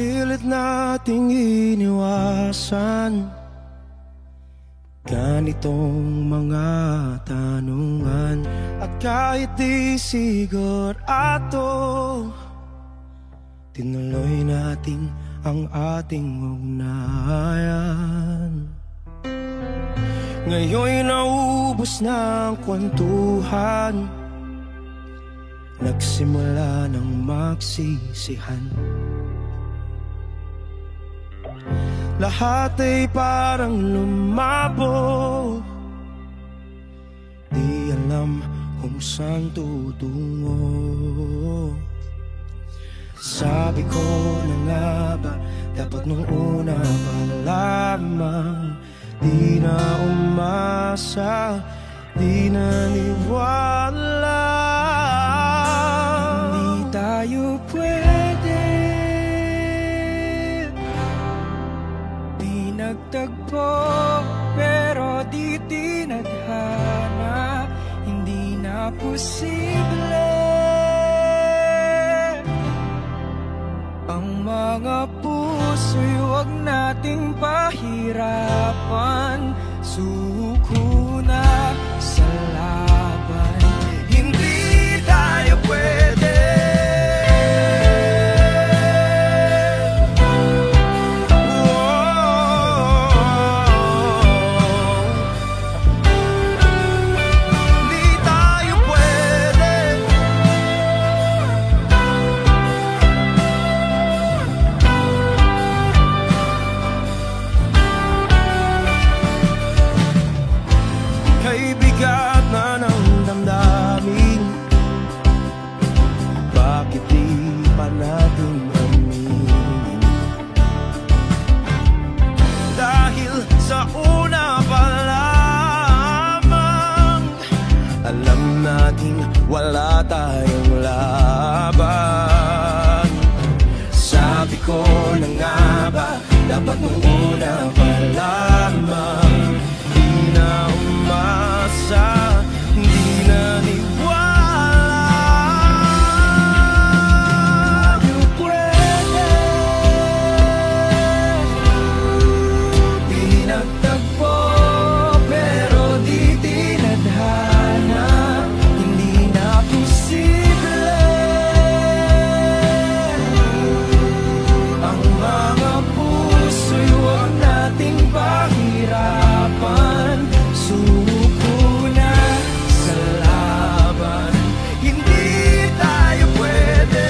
Pilit nating iniwasan ganitong mga tanungan. At kahit di sigurado, tinuloy natin ang ating ugnayan. Ngayon'y naubos na ang kwentuhan, nagsimula ng magsisihan. Lahat ay parang lumabo, di alam kung saan tutungo. Sabi ko na nga ba, dapat nung una pa lamang, di na umasa, di naniwala. Hindi tayo pwede, di nagtagpo, pero di tinadhana. Hindi na posible ang mga puso'y huwag nating pahirapan. Suko na sa laban, hindi tayo pwede. Wala tayong laban. Sabi ko na nga ba, dapat nung una pa lamang, di na umasa, di na niwala. Tayo pwede, di nagtagpo, pero di tinadhana. Pahirapan, suko na sa laban, hindi tayo pwede.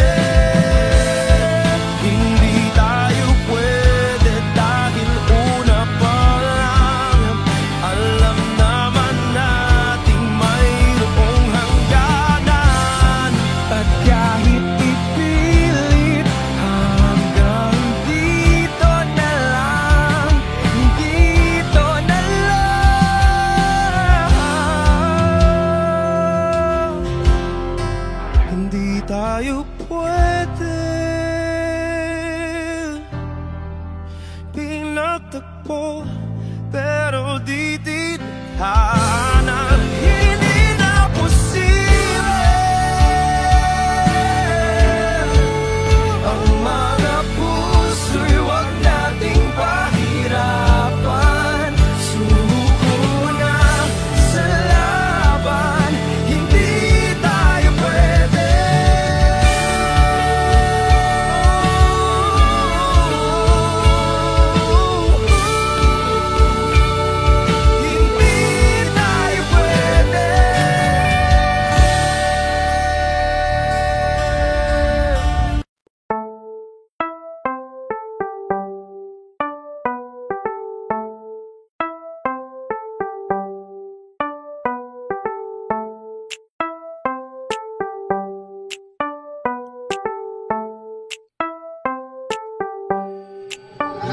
Hindi tayo pwede dahil una pa lang, alam naman nating mayroong hangganan. At kahit ipilit hanggang dito na lang, hindi tayo pwede. Pinagtagpo, pero di tinadhana. Hindi na posible ang mga puso'y huwag nating pahirapan. Suko na sa laban, hindi tayo pwede.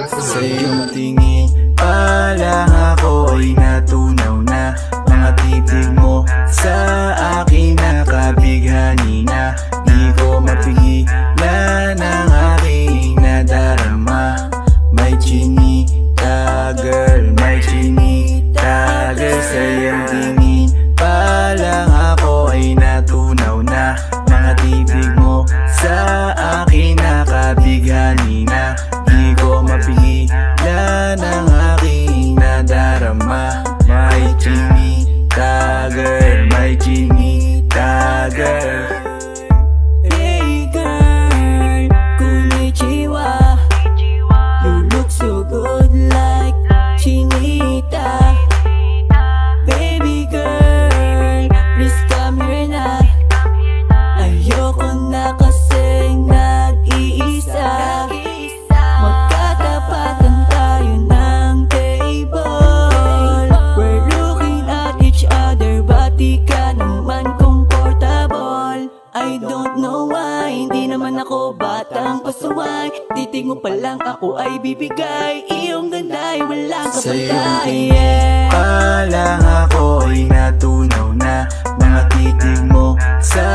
Sa iyong tingin pa lang ako ay natunaw na. Mga titig mo sa akin nakabighani na. Di ko mapigilan ang aking nadarama. May chinita girl, may chinita girl. Sa iyong tingin pa lang ako ay natunaw na. Mga titig mo sa akin nakabighani na. chinita girl, my chinita girl. Hey girl, konnichiwa. You look so good like chinita. Baby girl, please come here na. Ayoko na kasing nag-iisa. Magkatapatan tayo ng table. We're looking at each other, but di ka naman comfortable. I don't know why, hindi naman ako batang pasaway. Titig mo pa lang ako ay bibigay. Iyong ganda ay walang Sa iyong kapatay. tingin pa lang ako ay natunaw na. Mga titig mo sa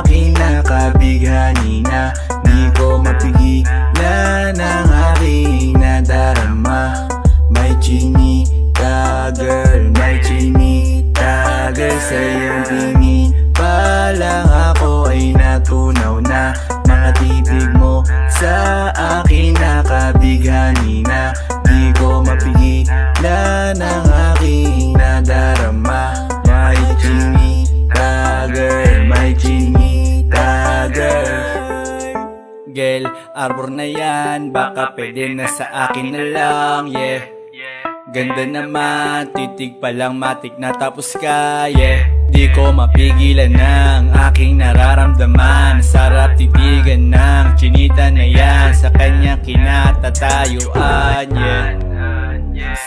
akin nakabighani na. Di ko mapigilan ang aking nadarama. May chinita girl, may chinita girl. Sa iyong tingin pa lang ako ay natunaw na. Mga titig mo sa akin nakabighani na. Di ko mapigilan ang aking nadarama. May chinita girl, may chinita girl. Girl, arbor na yan, baka pwede na sa akin na lang, yeah. Ganda naman, titig pa lang matik na tapos ka, yeah. Di ko mapigilan ng aking nararamdaman. Sarap titigan ng chinita na yan, sa kanyang kinatatayuan, yeah.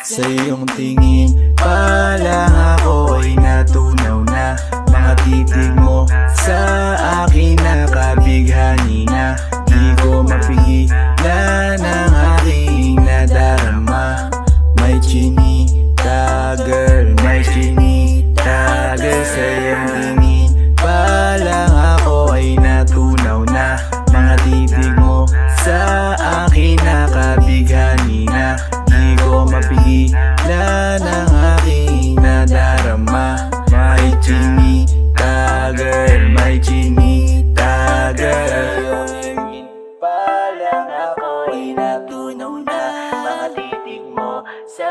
Sa iyong tingin pa lang ako ay natunaw na. Mga titig mo sa akin nakabighani na. Di ko mapigilan ang aking nadarama. May chinita girl, may chinita girl. Sa iyong tingin pa lang ako ay natunaw na. Mga titig mo sa akin nakabighani na. Di ko mapigilan ang aking nadarama. May chinita girl, may chinita girl. Pa lang ako ay natunaw na. Mga titig mo sa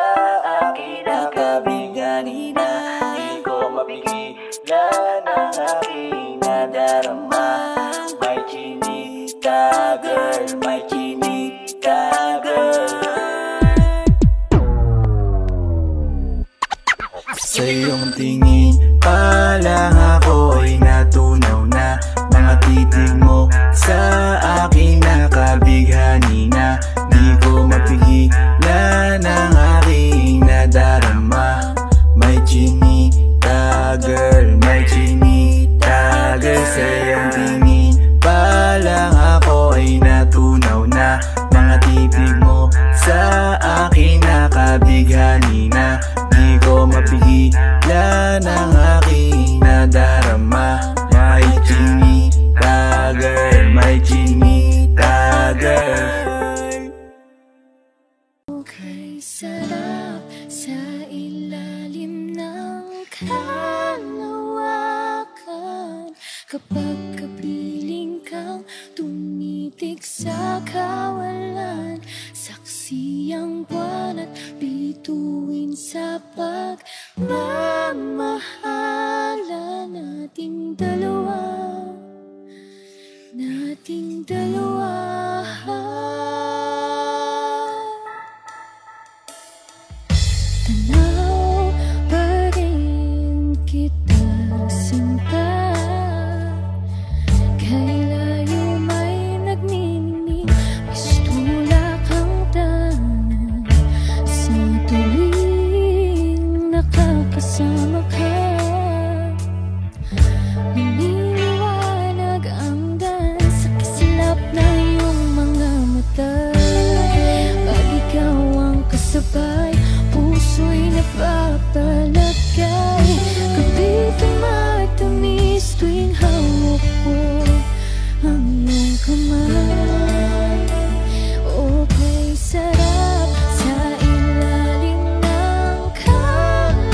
akin nakabighani na. Di ko mapigilan ang aking nadarama. May chinita girl, may chinita girl. Sa iyong tingin pa lang ako ay natunaw na. Mga titig mo sa akin nakabighani na. Di ko mapigilan ang aking nadarama. May chinita girl, may chinita girl. Sa iyong tingin pa lang ako ay natunaw na. Mga titig mo sa akin nakabighani na. Di ko mapigilan ang aking nadarama. May chinita girl, may chinita girl. Okay, sarap sa ilalim ng kalawakan. Kapag kapiling kang tumitig sa kawalan, saksi ang buwan at bituin sa pagmamahala nating dalawa, nating dalawa. Tanaw pa rin kita sinta, kay layo may nagniningning, mistula kang tanan sa tuwing nakakasama ka. Lumiliwanag ang daan sa kislap na iyong mga mata. Pag ikaw ang kasabay, puso'y napapalagay. Kapitong matamis tuwing hawak ko ang iyong kamay. Okay, sarap sa ilalim ng kalawakan.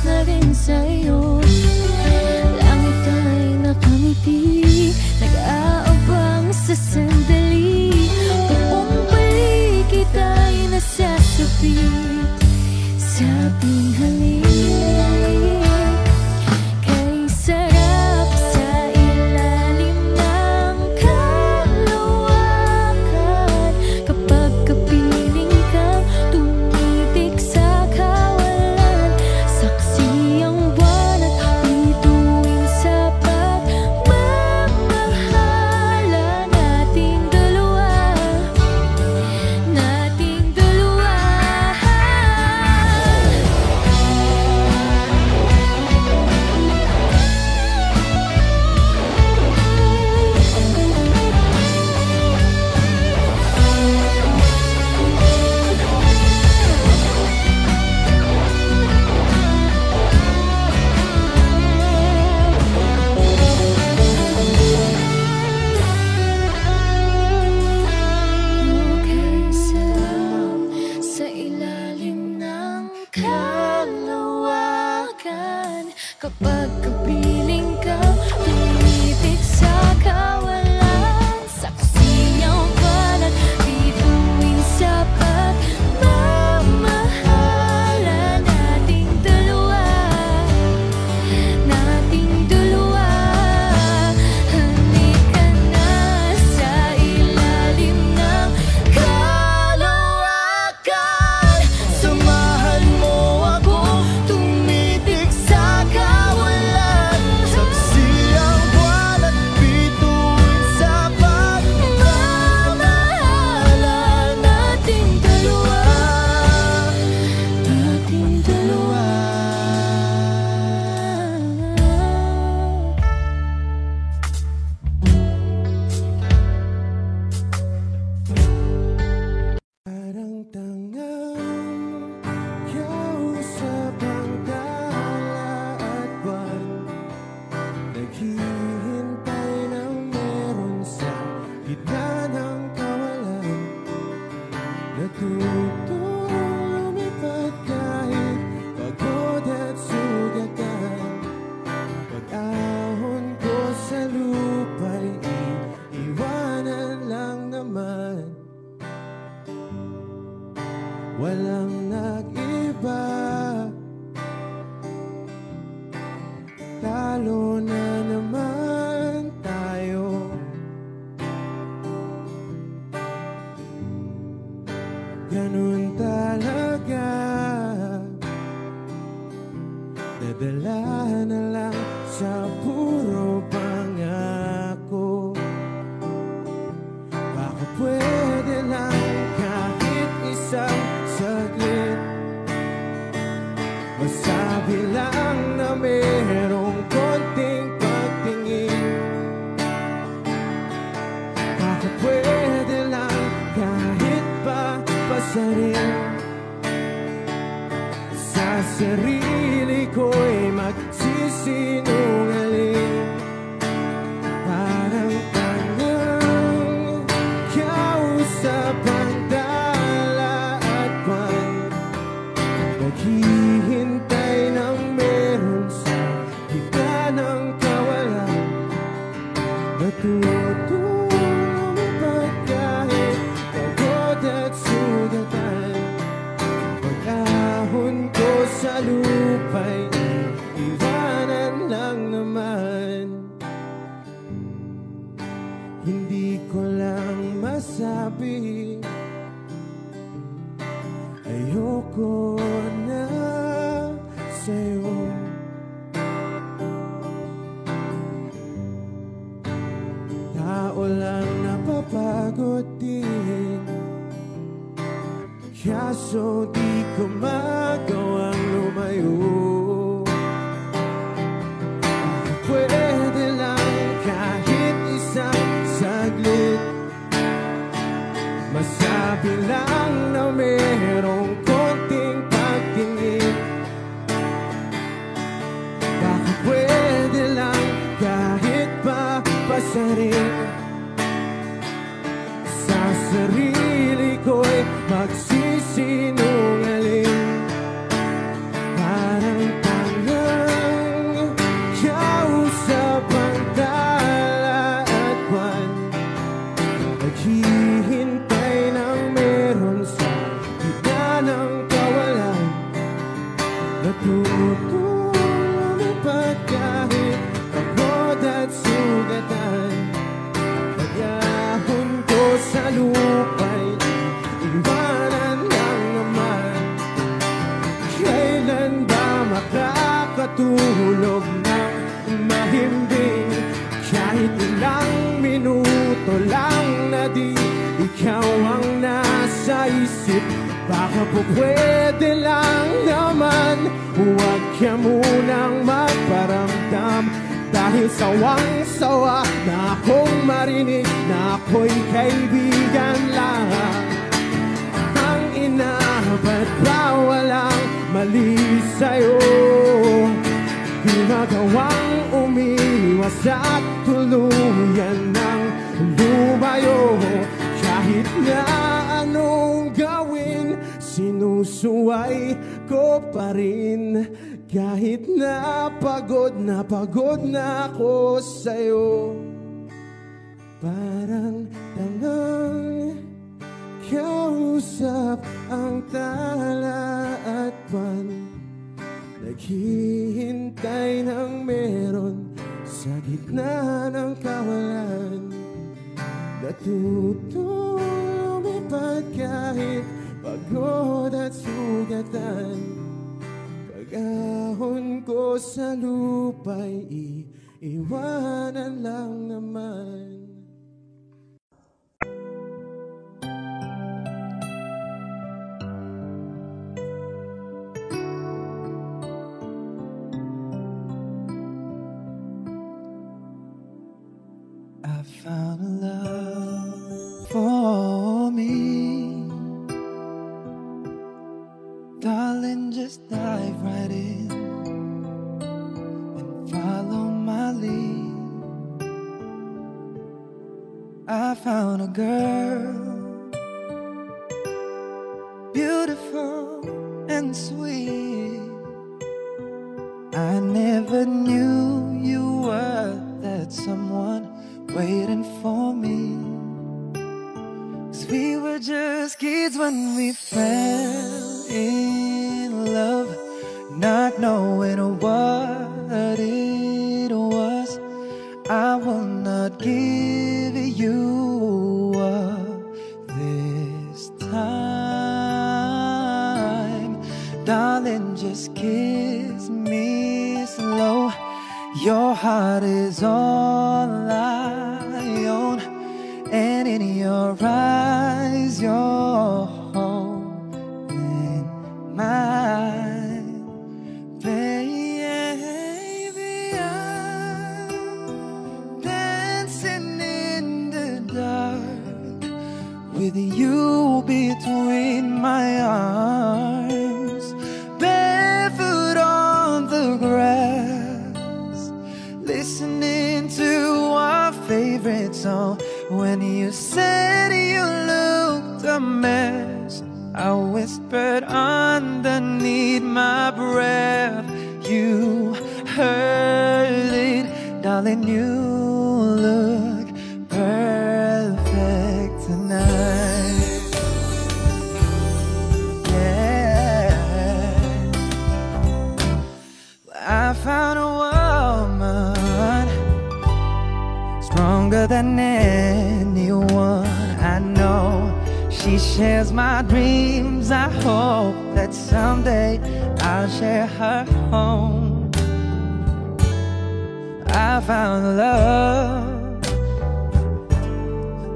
na rin sa'yo. Langit ay nakangiti, nag-aabang sa sandali. Buong paligid ay nasasapit sa ating halik. Kay sarap sa ilalim ng kalawakan, kapag kapiling ka tumitik sa kawalan. Saksi ang buwan at bituin sa pagmamahala nating dalawa, nating dalawa. Okay, sarap sa ilalim ng kalawakan, kapag kapiling ka tumitik sa kawalan. Saksi ang banat bituin sa pagmamahala nating dalawa, nating dalawa. Halika na sa ilalim ng kalawakan, samahan mo ako tumitik sa kawalan. Saksi ang buwan at bituin sa pagmamahala nating dalawa, nating dalawa. Parang tangang kausap ang tala at buwan, naghihintay ng meron sa gitna ng kawalan. Natutong lumipad kahit pagod at sugatan. Pag-ahon ko sa lupa'y iiwanan lang naman. Walang nag-iba, talo na naman tayo. Ganun talaga, nadala na lang sa puro pangako. Baka pwede lang kahit isang saglit, masabi lang na merong konting pagtingin. Baka pwede lang kahit pa pasarin. Sa sarili ko'y magsisinungaling. Parang tangang kausap ang dala at buwan, naghihintay ng meron sa gitna ng kawalan. Natutong lumipad kahit pagod at sugatan. Pag-ahon ko sa lupa'y iwanan lang naman. Hindi ko lang masabi, ayoko na sa'yo. Tao lang napapagod din, kaso di ko magawang lumayo. Pwede lang kahit isang saglit, masabi lang na merong konting pagtingin. Baka pwede lang kahit pa pasarin. Sa sarili ko'y magsisinungaling. Natutong lumipad kahit pagod at sugatan. Pagyahon ko sa lupa'y iwanan lang naman. Kailan ba makakatulog ng mahimbing? Kahit ilang minuto lang na di ikaw ang nasa isip. Baka po pwede lang naman, huwag ka munang magparamdam. Dahil sawang-sawa na akong marinig na ako'y kaibigan lang. Ang ina, ba't ba walang mali sa'yo? Di magawang umiwas at tuluyan ng lumayo. Kahit na anong gawin, sinusuway ko pa rin. Kahit na pagod na ako sa'yo. Parang tangang kausap ang tala at pan. Naghihintay ng meron sa gitna ng kawalan. Natutong lumipad kahit pagod at sugatan. Pag-ahon ko sa lupa'y iiwanan lang naman. I found a love for me. Darling, just dive right in and follow my lead. I found a girl, beautiful and sweet. I never knew you were that someone waiting for me. 'Cause we were just kids when we fell in love, not knowing what it was. I will not give you up this time. Darling, just kiss me slow. Your heart is all I own, and in your eyes you're holding mine. Baby, I'm dancing in the dark with you between my arms, barefoot on the grass, listening to our favorite song. When you said you looked a mess, I whispered underneath my breath. You heard it, darling, you look perfect tonight. Yeah, I found a woman stronger than anyone I know. She shares my dreams. I hope that someday I'll share her home. I found love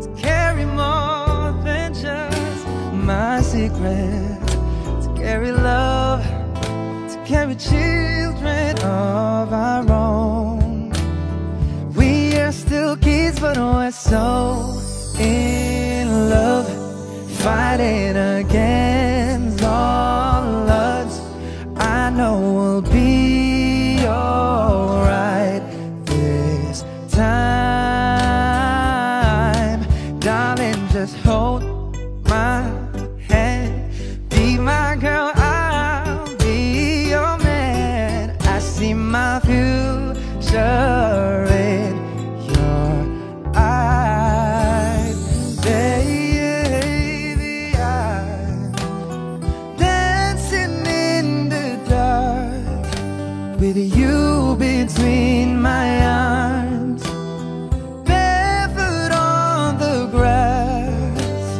to carry more than just my secret, to carry love, to carry children of our own. We are still kids, but we're so in love, fighting against all odds. I know we'll be alright this time. Darling, just hold my hand, be my girl, I'll be your man. I see my future in your eyes, baby. I'm dancing in the dark with you between my arms, barefoot on the grass,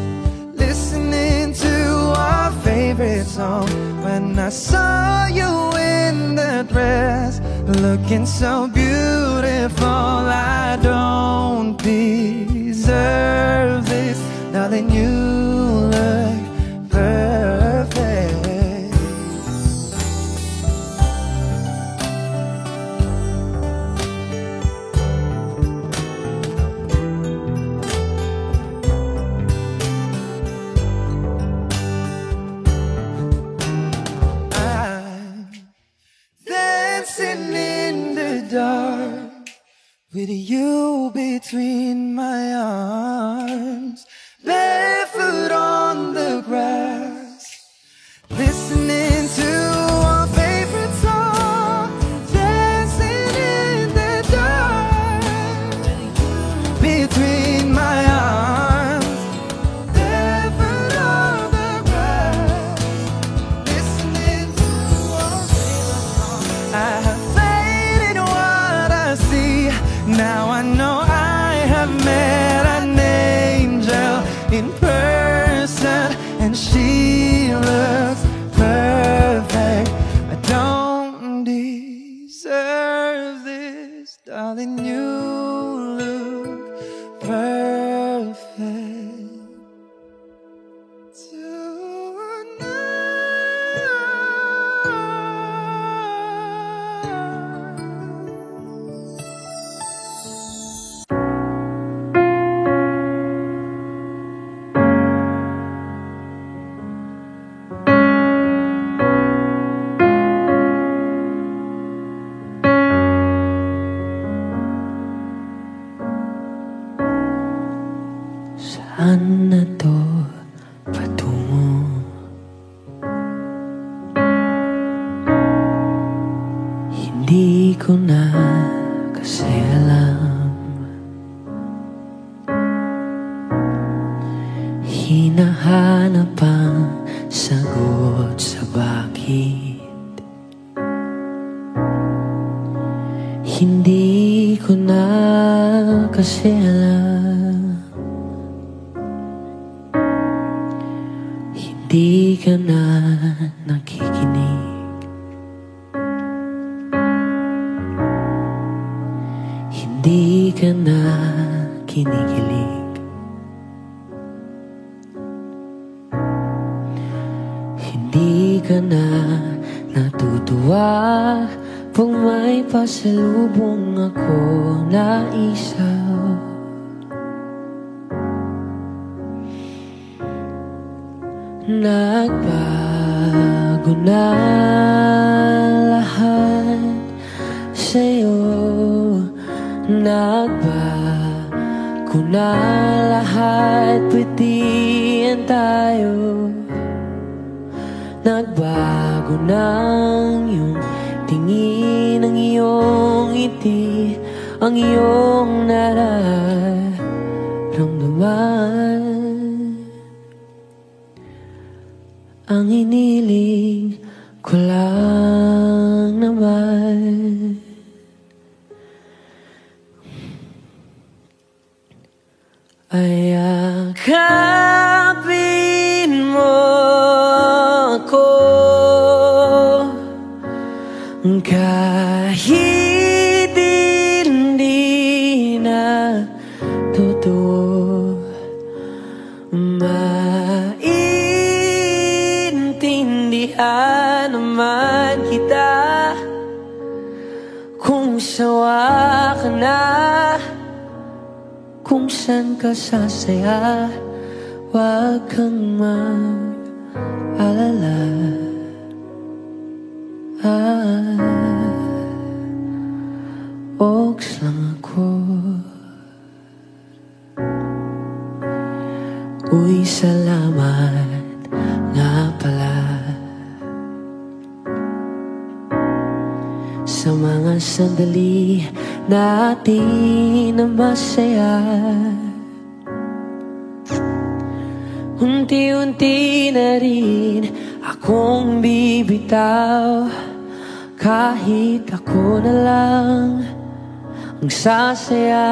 listening to our favorite song. When I saw you in the dress, looking so beautiful, I don't deserve this. Darling, you look perfect. Dancing in the dark with you between my arms, barefoot on the grass, listening to our favorite song. Dancing in the dark between my arms, barefoot on the grass, listening to our favorite song. I have faith in what I see. Now I know I have met an angel in person, and she looks perfect. I don't deserve this, darling, you look perfect Saan na to patungo? Hindi ko na kasi alam. Hinahanap ang sagot sa bakit. Hindi ko na kasi alam. Di ka na nakikinig, hindi ka na kinikilig, hindi ka na natutuwa pag may pasalubong ako na isaw. Nagbago na lahat sa'yo. Nagbago na lahat, pwedihan tayo. Nagbago na ang iyong tingin, ang iyong ngiti, ang iyong nararamdaman. Ang iniling ko lang naman ay yakapin mo ako kahit hindi na totoo. Maintindihan naman kita kung sawa ka na, kung saan ka sasaya. Huwag kang mag-alala. Oks lang ako. Uy, salamat nga pala sa mga sandali natin na masaya. Unti-unti na rin akong bibitaw kahit ako na lang ang sasaya.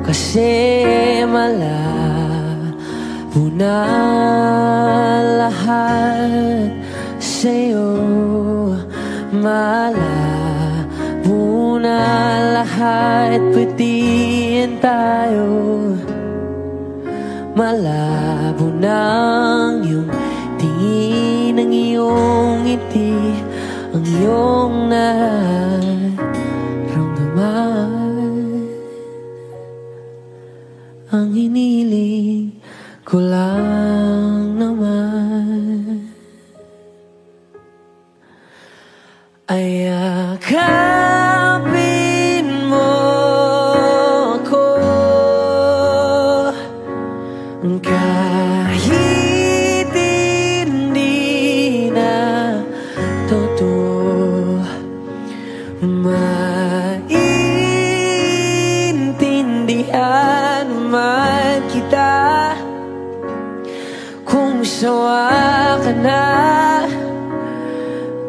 Kasi malabo na lahat sa'yo, malabo na lahat, pwedeng tayo. Malabo na ang iyong tingin, ang iyong ngiti, ang iyong nararamdaman. Ang hiniling ko lang naman ay yakapin mo ako, kahit hindi na totoo. Maintindihan man kita kung sawa ka na,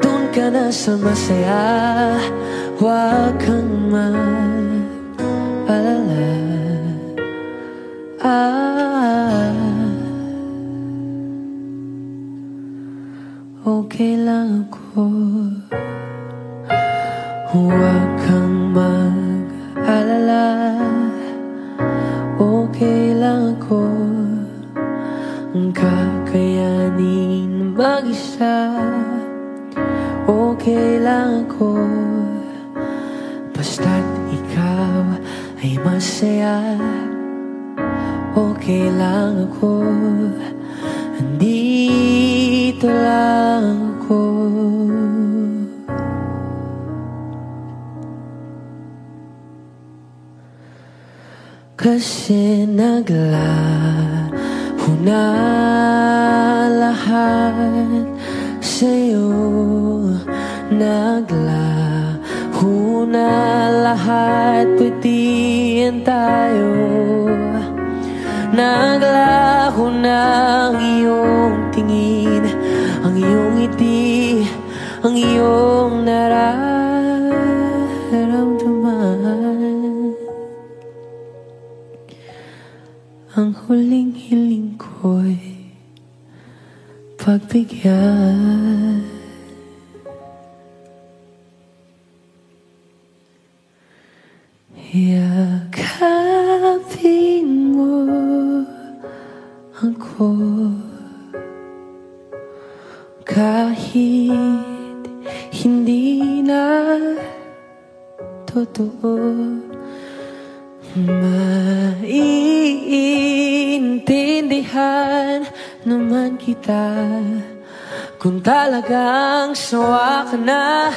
doon ka na sa masaya. Huwag kang mag-alala. Okay lang ako. Huwag kang mag-alala. Okay lang ako. Kakayanin mag-isa. Okay lang ako. Basta't ikaw ay masaya. Okay lang ako. Andito lang ako. Kasi naglaho na lahat sa'yo, naglaho na lahat, pwedeng tayo. Naglaho na ang iyong tingin, ang iyong ngiti, ang iyong nararamdaman. Ang huling hiling ko'y pagbigyan. Yakapin mo ako, kahit hindi na totoo. Maiintindihan naman kita kung talagang sawa ka na,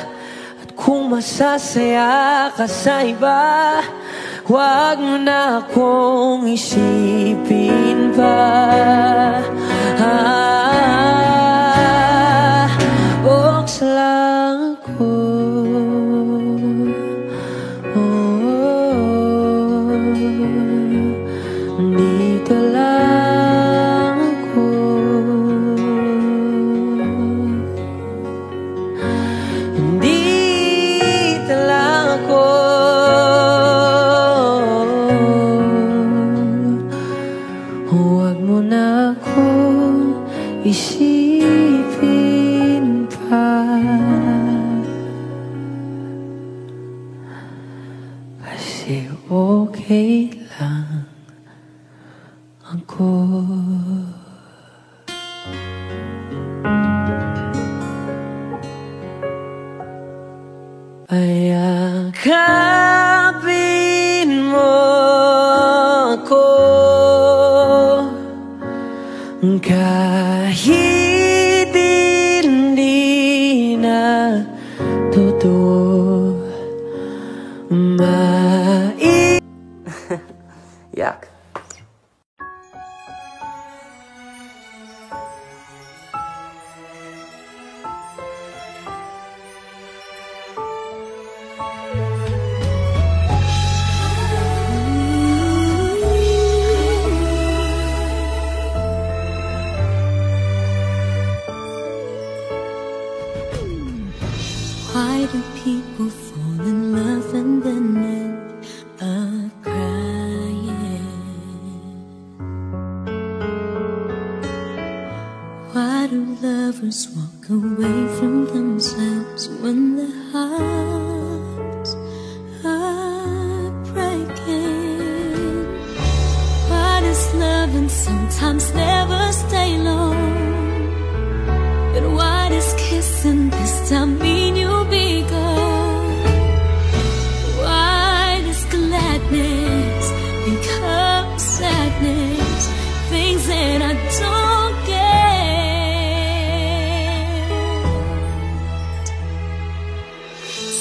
at kung masasaya ka sa iba. Huwag mo na akong isipin pa. Box lang ako. Dito lang ako. Dito lang ako. Huwag mo na akong isipin pa. Kasi okay lang ako. Ay yakapin mo ako, kahit hindi na totoo. Yak. do people fall in love and then end up crying? Why do lovers walk away from themselves when their hearts are breaking? Why does loving sometimes never stay long? And why does kissing this time mean you'll be gone? Why does gladness become sadness? Things that I don't get.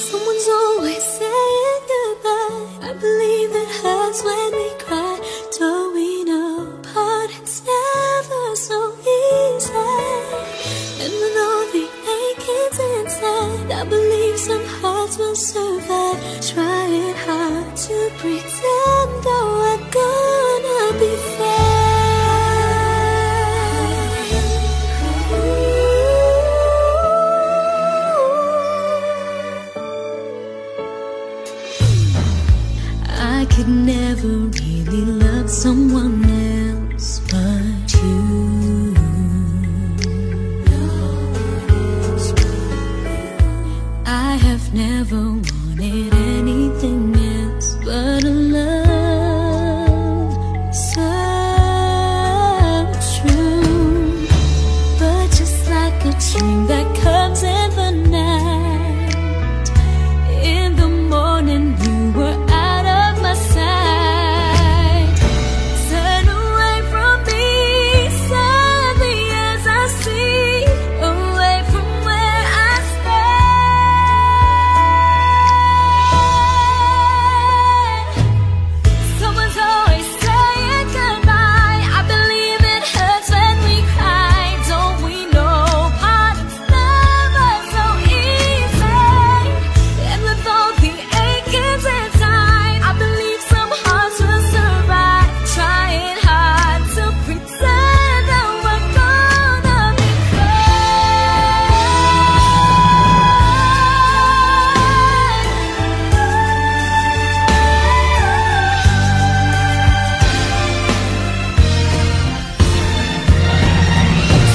Someone's always saying goodbye. I believe it hurts when we cry. Don't we know parting's never so easy? And with all the achings inside, I believe some hearts will survive. Trying hard to pretend that we're gonna be fine. I could never really love someone else but you. I have never wanted anything else but a love so true. But just like a dream that comes in the night, in the morning you were out of my sight. Turn away from me, sadly as I see, away from where I stand. Someone's always saying goodbye. I believe it hurts when we cry. Don't we know parting's never so easy? And with all the achings inside, I believe some hearts will survive. Trying hard to pretend that we're gonna be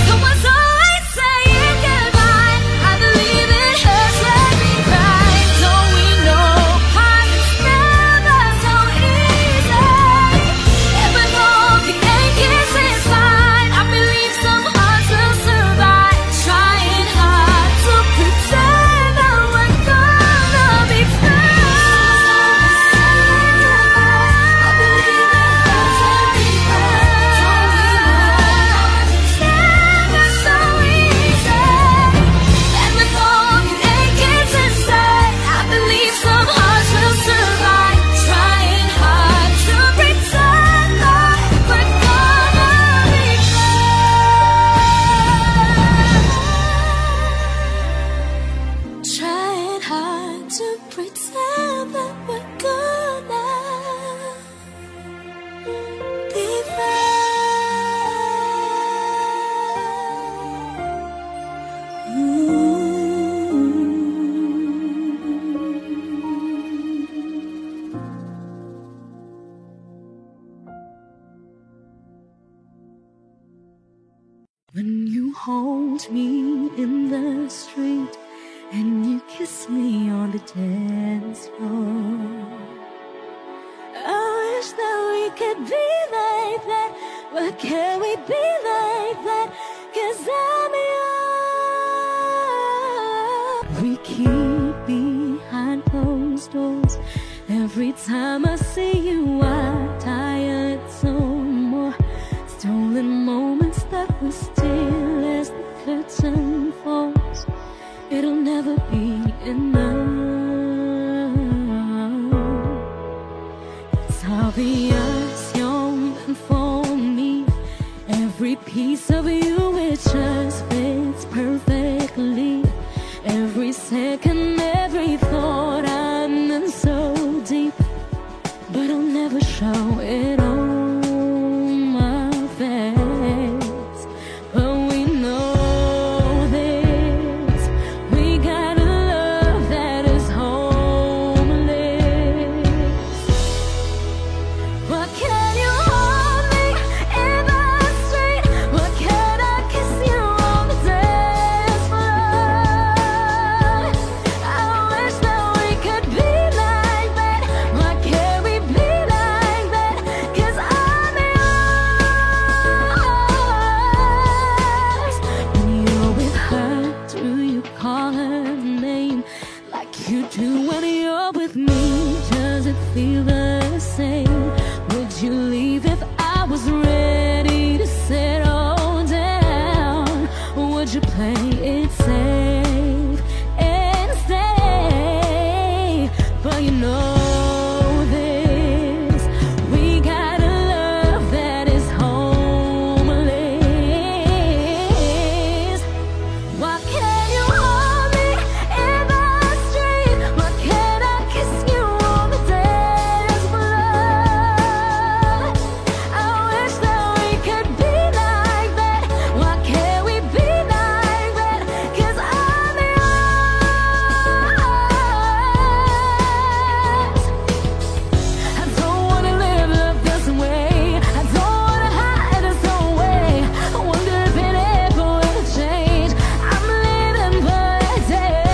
Someone's always saying goodbye. I believe it hurts when we cry. Don't we know parting's never so easy? And with all the achings inside, I believe some hearts will survive. Trying hard to pretend that we're gonna be fine. I believe it hurts when we cry. Never so easy. And with all the achings inside, I believe some hearts will survive. Trying hard to pretend that we're gonna be fine. Trying hard to pretend that we're gonna be When you hold me in the street and you kiss me on the dance floor, I wish that we could be like that. But can we be like that? 'Cause I'm yours. We keep behind closed doors. Every time I see you, I tire so more. Stolen moments that we steal as the curtain falls. It'll never be enough. It's obvious you're meant for me. Every piece of you, it just fits perfectly. Every second, every thought, I'm in so deep. But I'll never show it on my face. But we know this, we got a love that call her name like you do when you're with me. Does it feel the same? Would you leave if I was ready to settle down? Would you play it safe and stay? But you know this, we got a love that is homeless. Why can't you hold me in the street? Why can't I kiss you on the dance floor? I wish that we could be like that. Why can't we be like that? 'Cause I'm yours. I don't wanna live this way. I don't wanna hide this away. I wonder if it ever will change. I'm living for a day,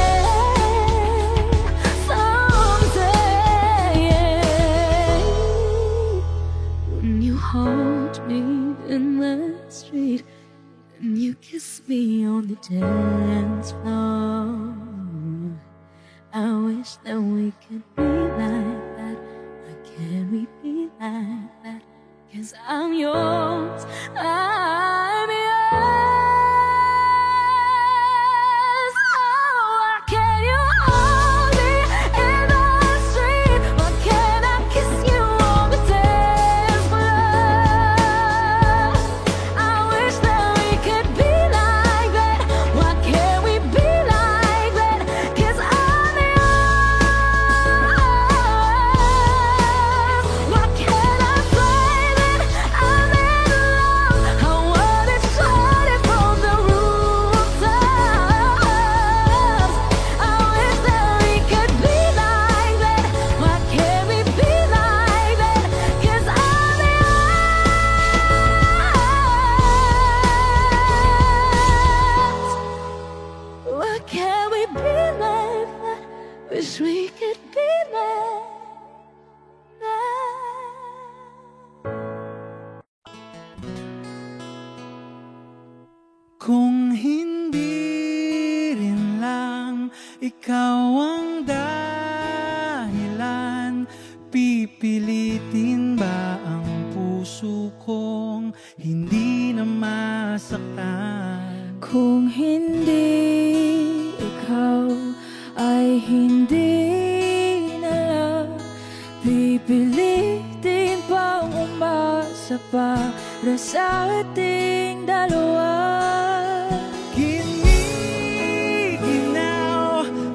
someday. When you hold me in the street and you kiss me on the dance floor, I wish that we could be like that. Why can't we be like that? 'Cause I'm yours, I'm yours. Oh, why can't you hold me in the street? Why can't I kiss you on the dance floor? I wish that we could be like that. Why can't we be like that? 'Cause I'm yours. Why can't I say that I'm in love? I wanna shout it from the rooftops. I wish that we could be like that. Why can't we be like that? 'Cause I'm yours. Why can't we be like that? Wish we could be like that. Kung hindi rin lang ikaw ang dahilan, pipilitin ba ang puso kong hindi na masaktan? Kung hindi ikaw ay hindi na lang, pipilitin bang umasa para sa ating dalawa? Giniginaw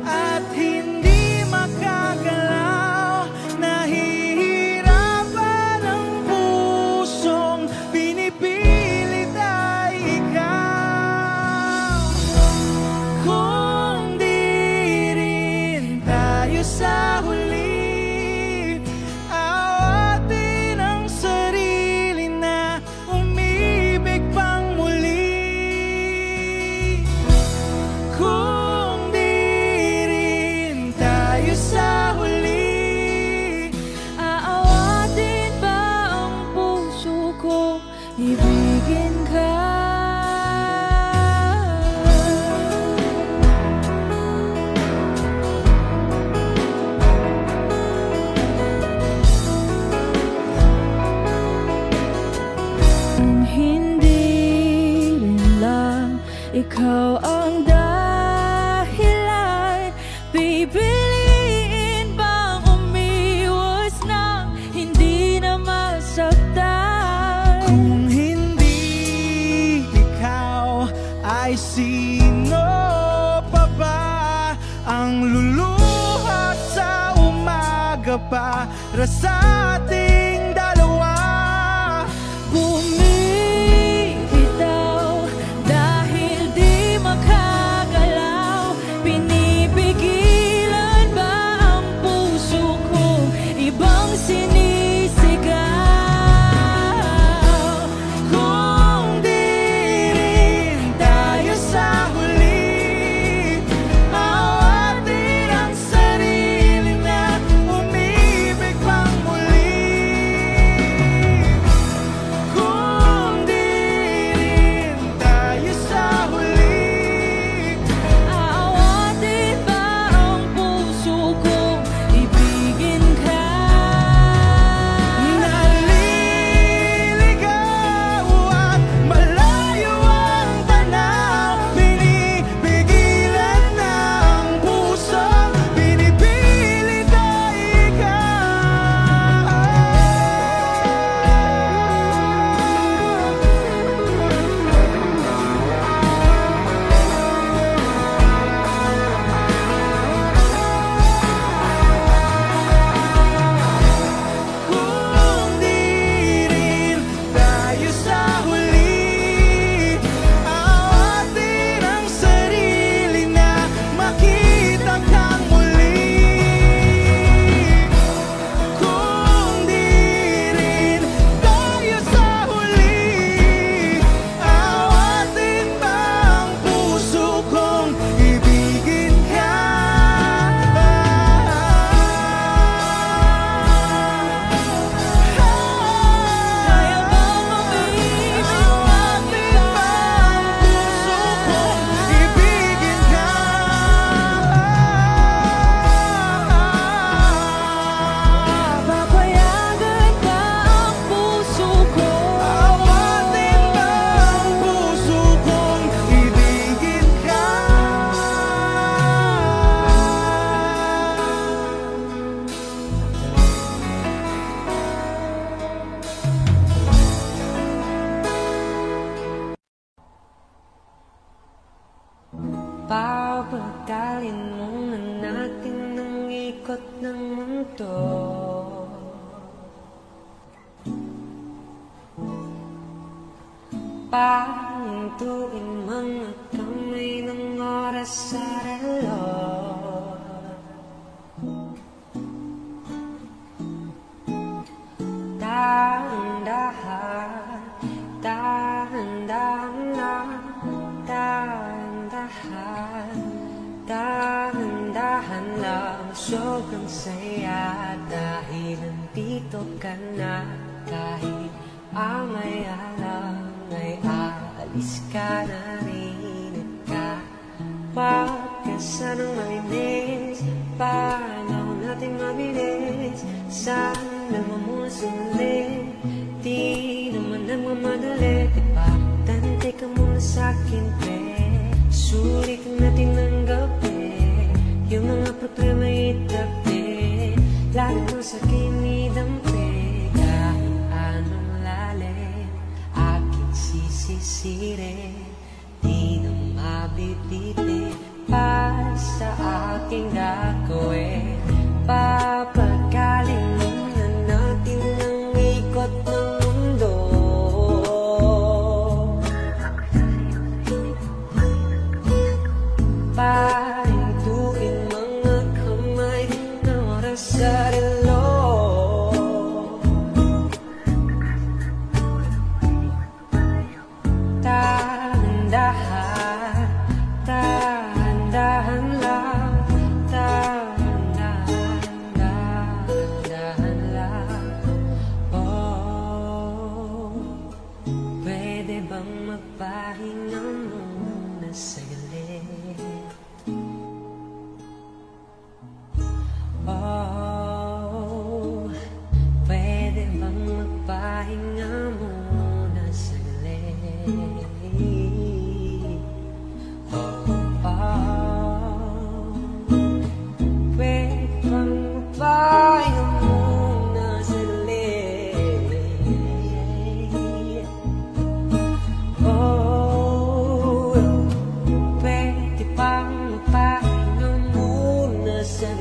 at hindi makagalaw, nahihirapan ang pusong pinipilit ay ikaw. Kung di rin tayo sa huli, awatin ang sarili na umibig pang muli. Kung di rin tayo sa huli, Aawatin ba ang puso ko, ibigin ka? Kung hindi rin lang ikaw ang dahilan, pipiliin bang umiwas nang hindi na masaktan? kung hindi ikaw, ay sino pa ba ang luluha sa umaga para sa ating dalawa? Bumibitaw dahil di makagalaw, pinipigilan ba ang puso kong ibang sinisigaw? Kung di rin tayo sa huli, awatin ang sarili na umibig pang muli. Papagalin muna natin ang ikot ng mundo. Pahintuin mga kamay ng oras sa relo. Dahan-dahan, dahan-dahan lang, dahan-dahan, dahan-dahan lang. Sobrang saya dahil nandito ka na. Kahit angay alam ay aalis ka na rin at kapag kasanang malinis, paano natin mabilis? Sana mamusulit, di naman nagmamadali. Ipagtante ka muna sa'kin, pre. Sulit natin ng gabi, yung mga problema itabi. Lagi mo sa'kin idampi, kahit anong lalim aking sisisirin, di na mabibitin para sa aking gagawin. Papagalin muna natin ang ikot ng mundo. Pahintuin mga kamay ng oras sa relo. Dahan-dahan, dahan-dahan lang, dahan-dahan lang. Oh, pwede bang magpahinga muna saglit? Oh, pwede bang magpahinga muna saglit? Oh, pwede bang magpahinga muna saglit? Oh, pwede bang magpahinga muna saglit?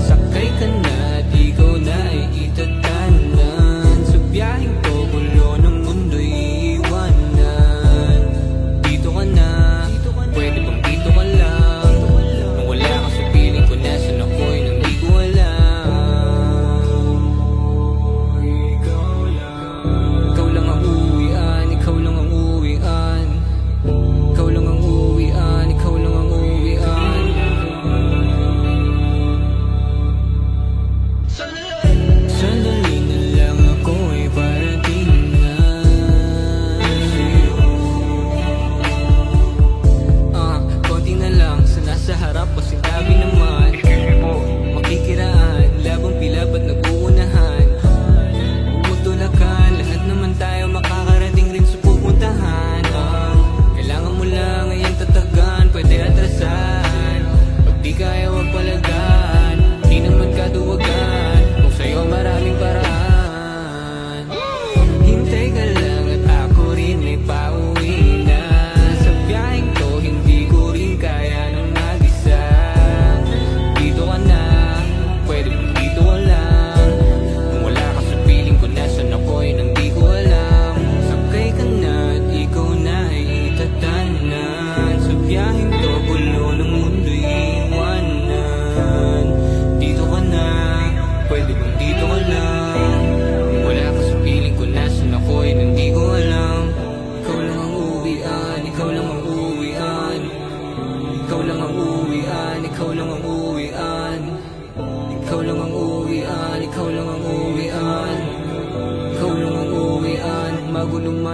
Sakay ka na at ikaw na ay itatanan sa biyaheng to.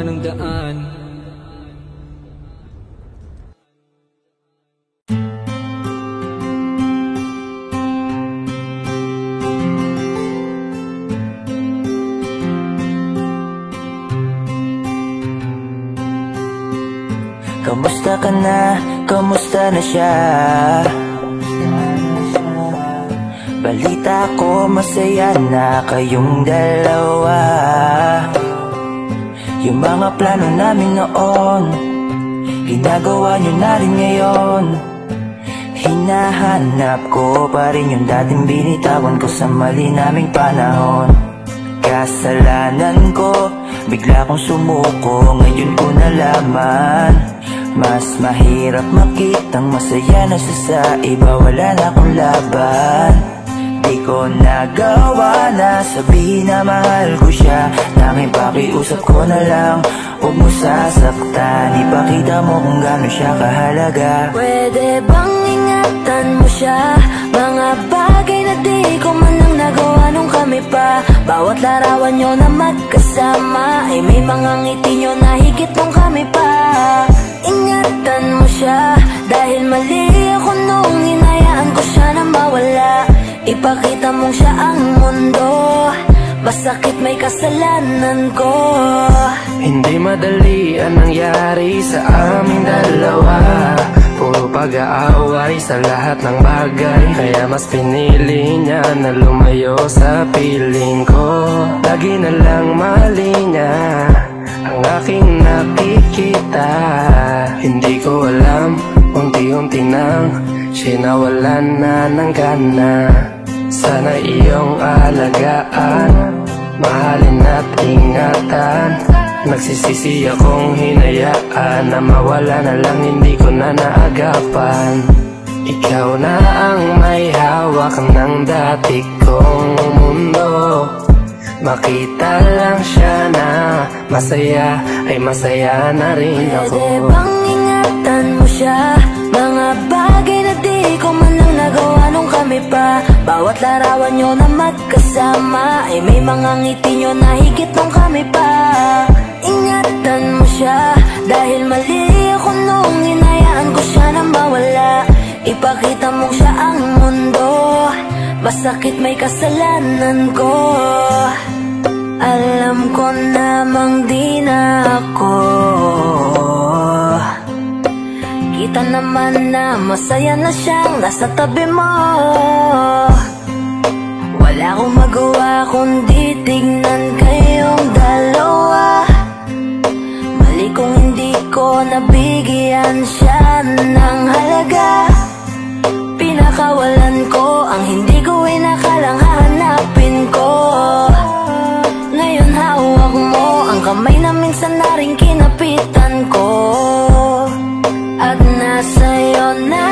ng daan. Kamusta ka na? Kamusta na siya? Balita ko masaya na kayong dalawa. Yung mga plano namin noon, ginagawa nyo na rin ngayon. Hinahanap ko pa rin yung dating binitawan ko sa mali naming panahon. Kasalanan ko, bigla kong sumuko, ngayon ko nalaman. Mas mahirap makitang masaya na siya sa iba, wala na akong laban. Di ko nagawa na sabihin na mahal ko siya. Tanging pakiusap ko na lang, huwag mo sasaktan. Ipakita mo kung gaano siya kahalaga. Pwede bang ingatan mo siya? Mga bagay na di ko man lang nagawa nung kami pa. Bawat larawan nyo na magkasama ay may mga ngiti nyo na higit nung kami pa. Ingatan mo siya, dahil mali ako nung hinayaan ko siya na mawala. Ipakita mong siya ang mundo, masakit may kasalanan ko. Hindi madali ang nangyari sa aming dalawa. Puro pag-aaway sa lahat ng bagay, kaya mas pinili niya na lumayo sa piling ko. Lagi na lang mali niya ang aking nakikita. Hindi ko alam, unti-unti nang sinawalan na ng gana. Sana iyong alagaan, mahalin at ingatan. Nagsisisi akong hinayaan na mawala na lang, hindi ko na naagapan. Ikaw na ang may hawak ng dati kong mundo. Makita lang siya na masaya, ay masaya na rin ako. Pwede bang ingatan mo siya? Mga bagay na di ko man lang nagawa nung kami pa. Bawat larawan nyo na magkasama ay may mga ngiti nyo na higit nung kami pa. Ingatan mo siya, dahil mali ako nung hinayaan ko siya na mawala. Ipakita mong siya ang mundo, masakit may kasalanan ko. Alam ko namang di na ako. Kita naman na masaya na siyang nasa tabi mo. Wala akong magawa kundi tignan kayong dalawa. Mali kung hindi ko nabigyan siya ng halaga. Pinakawalan ko ang hindi ko inakalang hahanapin ko. Ngayon hawak mo ang kamay na minsan na rin kinapitan ko. At nasa'yo na.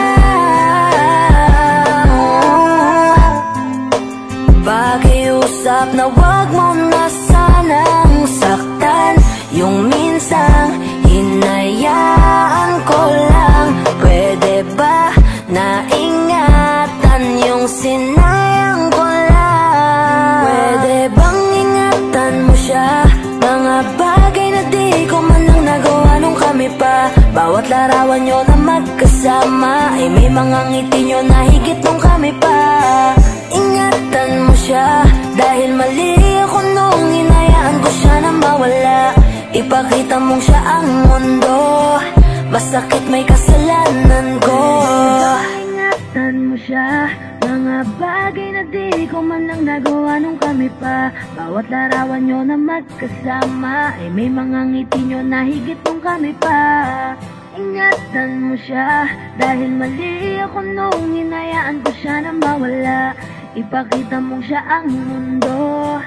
Pakiusap na wag mo na sanang saktan. Yung minsang hinayaan ko lang. Pwede ba na ingatan yung sinayang ko lang? Pwede bang ingatan mo siya? Mga bagay na di ko man lang nagawa nung kami pa. Bawat larawan nyo na magkasama ay may mga ngiti nyo na higit nung kami pa. Ingatan mo siya, dahil mali ako nung hinayaan ko siya na mawala. Ipakita mong siya ang mundo, masakit may kasalanan ko. Ingatan mo siya, mga bagay na di ko man lang nagawa nung kami pa. Bawat larawan nyo na magkasama ay may mga ngiti nyo na higit nung kami pa. Ingatan mo siya, dahil mali ako nung hinayaan ko siya na mawala. Ipakita mong siya ang mundo,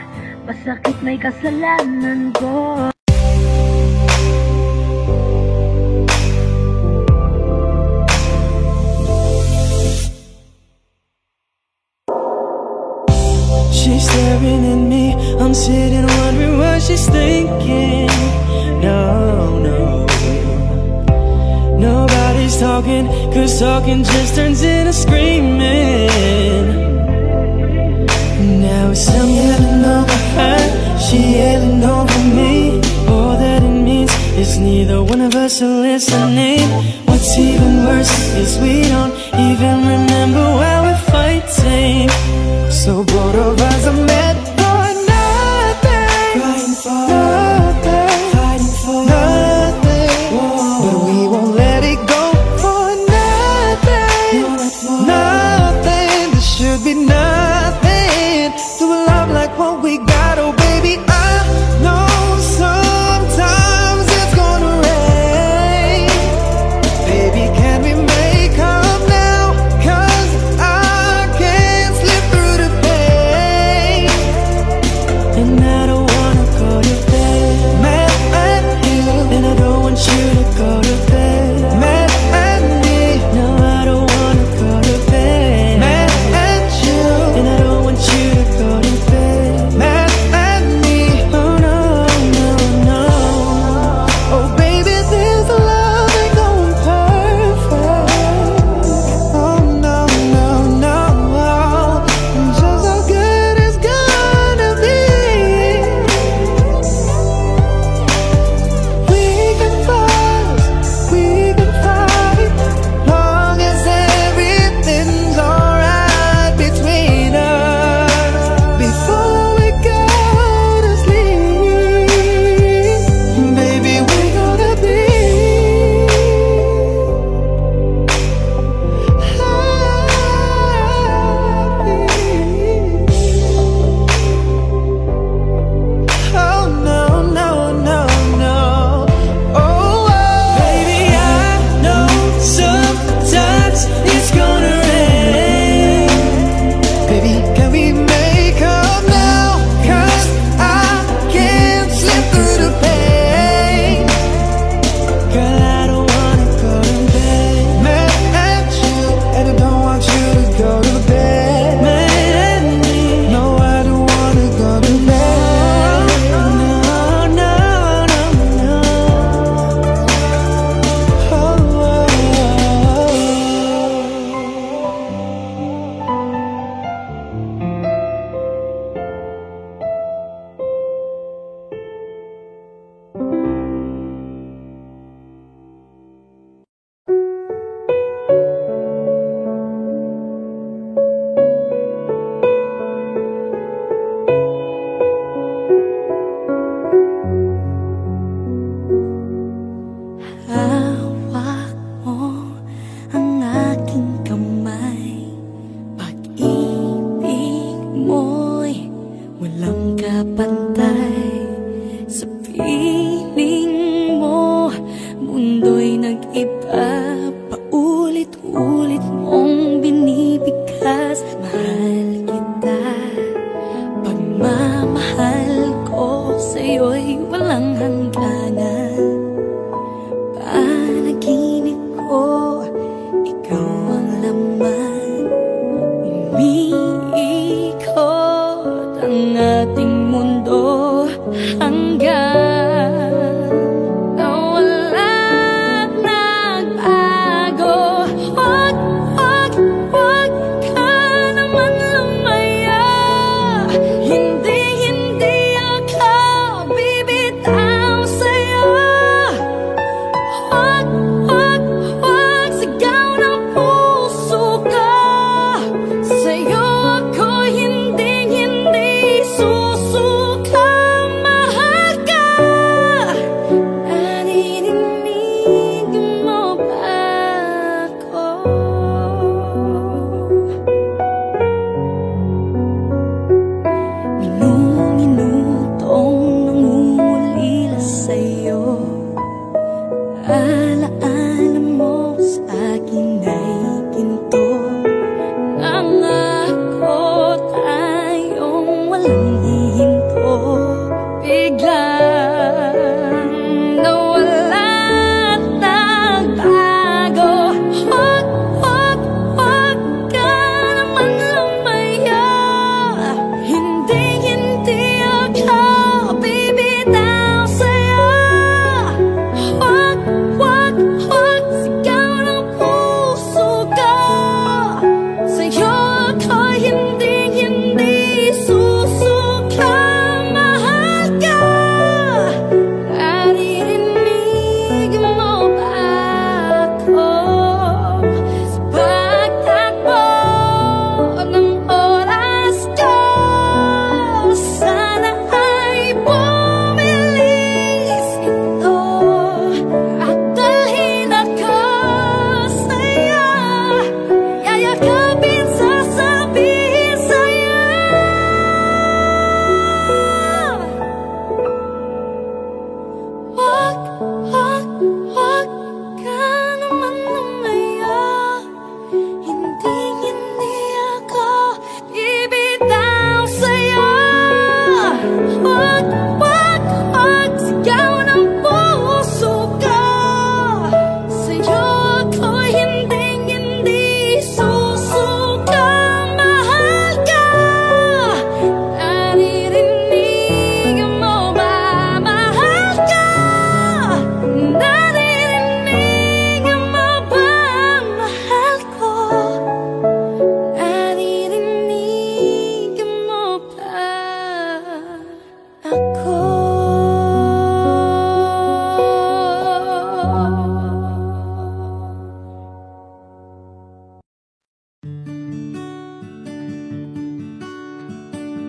masakit may kasalanan ko. She's staring at me, I'm sitting wondering what she's thinking. No, no, nobody's talking, cause talking just turns into screaming. Now it's I'm yelling over her, she yelling over me. All that it means neither one of us are listening. What's even worse is we don't even remember why we're fighting. So both of us are mad for nothing, fighting for nothing, fighting for nothing. Whoa. But we won't let it go for nothing, nothing. There should be nothing to a love like what we got. Oh baby, I know sometimes it's gonna rain. Baby, can we make up now? 'Cause I can't slip through the pain. And I don't wanna go to bed mad at you, and I don't want you to go to bed mad at me. No, I don't wanna go to bed mad at you, and I don't want you to go to bed mad at me. Oh no, no, no. Oh baby, this love ain't going perfect. Oh no, no, no. Just how good it's gonna be. We can fight, we can fight, long as everything's alright between us. Before we go to sleep, baby, we're gonna be happy. Oh no, no, no, no. Oh, baby, I know sometimes it's gonna rain. Baby, can we make up now? 'Cause I can't slip through the pain. Girl, I don't wanna go to bed mad at you, and I don't want you to go to bed mad at me. No, I don't wanna go to bed. No, no, no, no. Oh, oh, Hawak mo ang aking kamay. Pag-ibig mo'y walang kapantay. Sa piling mo, mundo'y nag-iba. Paulit-ulit mong binibigkas. Mahal kita, pagmamahal ko sa'yo'y walang hangganan. Panaginip ko, ikaw ang laman. Umiikot ang ating mundo.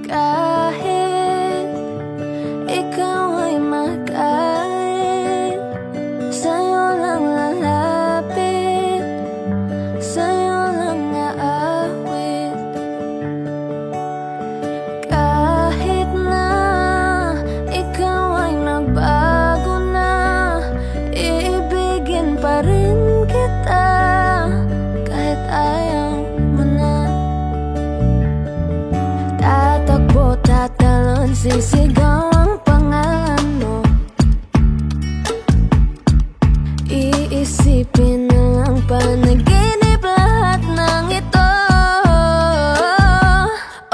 Kahit ikaw ay magalit, sa'yo lang lalapit, sa'yo lang aawit. Kahit na ikaw ay nagbago na, iibigin pa rin kita kahit ayaw mo na. Tatakbo, tatalon, sisigaw ang pangalan mo. Iisipin na lang panaginip lahat ng ito.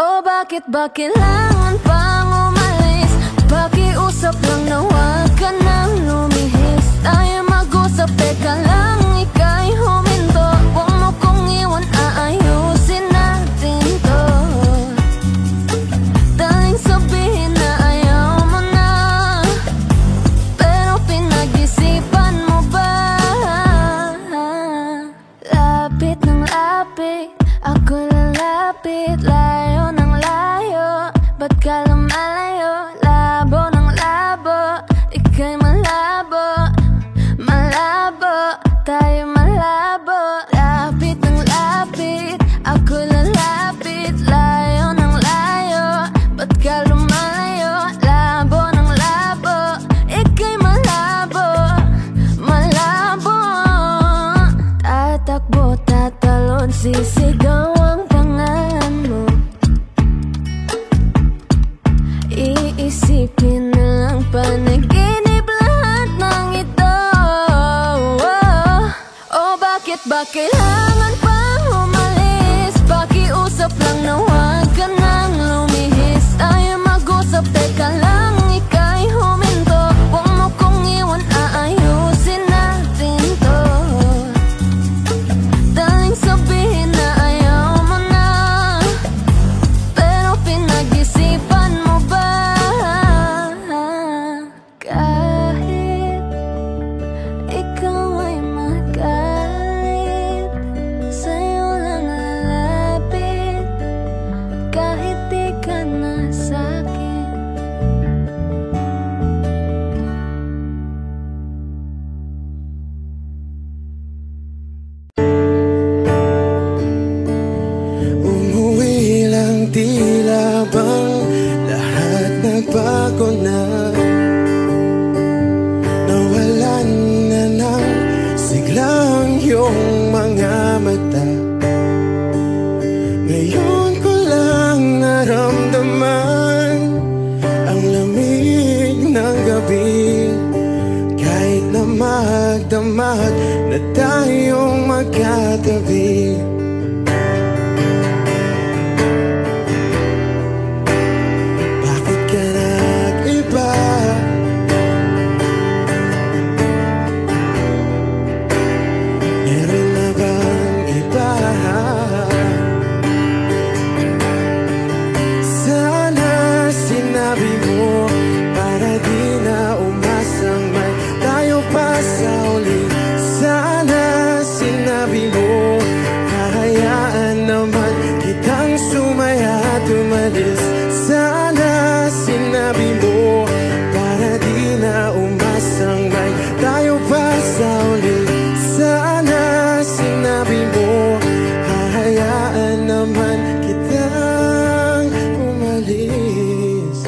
Oh, bakit ba kailangan pang umalis? Pakiusap lang na huwag ka nang lumihis. Tayo mag-usap, teka lang, ika'y huminto. Huwag mo kong iwan, aayusin natin to. Daling sabihin na ayaw mo na, pero pinag-isipan mo ba? Lapit ng lapit, ako lalapit. Layo ng layo, ba't ka lumalayo? Labo ng labo, ika'y malabo. Malabo, tayo malabo. Lapit ng lapit, ako lalapit. Layo ng layo, ba't ka lumalayo? Labo ng labo, ika'y malabo. Malabo. Tatakbo, tatalon, sisigaw ang pangalan mo. Iisipin na lang panaginip lahat ng ito. Oh, bakit ba kailangan pang umalis? Pakiusap lang na huwag ka nang lumihis. Tayo mag-usap, teka lang, ika'y huminto. Huwag mo kong iwan, aayusin natin to. Daling sabihin na ayaw mo na, pero pinag-isipan mo ba? Kahit ikaw ay magalit, sa'yo lang lalapit. Kahit di ka na sa'kin. Umuwi lang, tila bang lahat nagbago na. Nawalan na ng siglang iyong mga mata. Ngayon ko lang naramdaman ang lamig ng gabi. Kahit na magdamag na tayong magkatabi. Bakit ka nag-iba? Meron na bang iba? Sana sinabi mo para di na umasang may tayo pa sa uli. Sana sinabi mo, hahayaan naman kitang sumaya at umalis. Sana sinabi mo para di na umasang may tayo pa sa uli. Sana sinabi mo, hahayaan naman kitang umalis.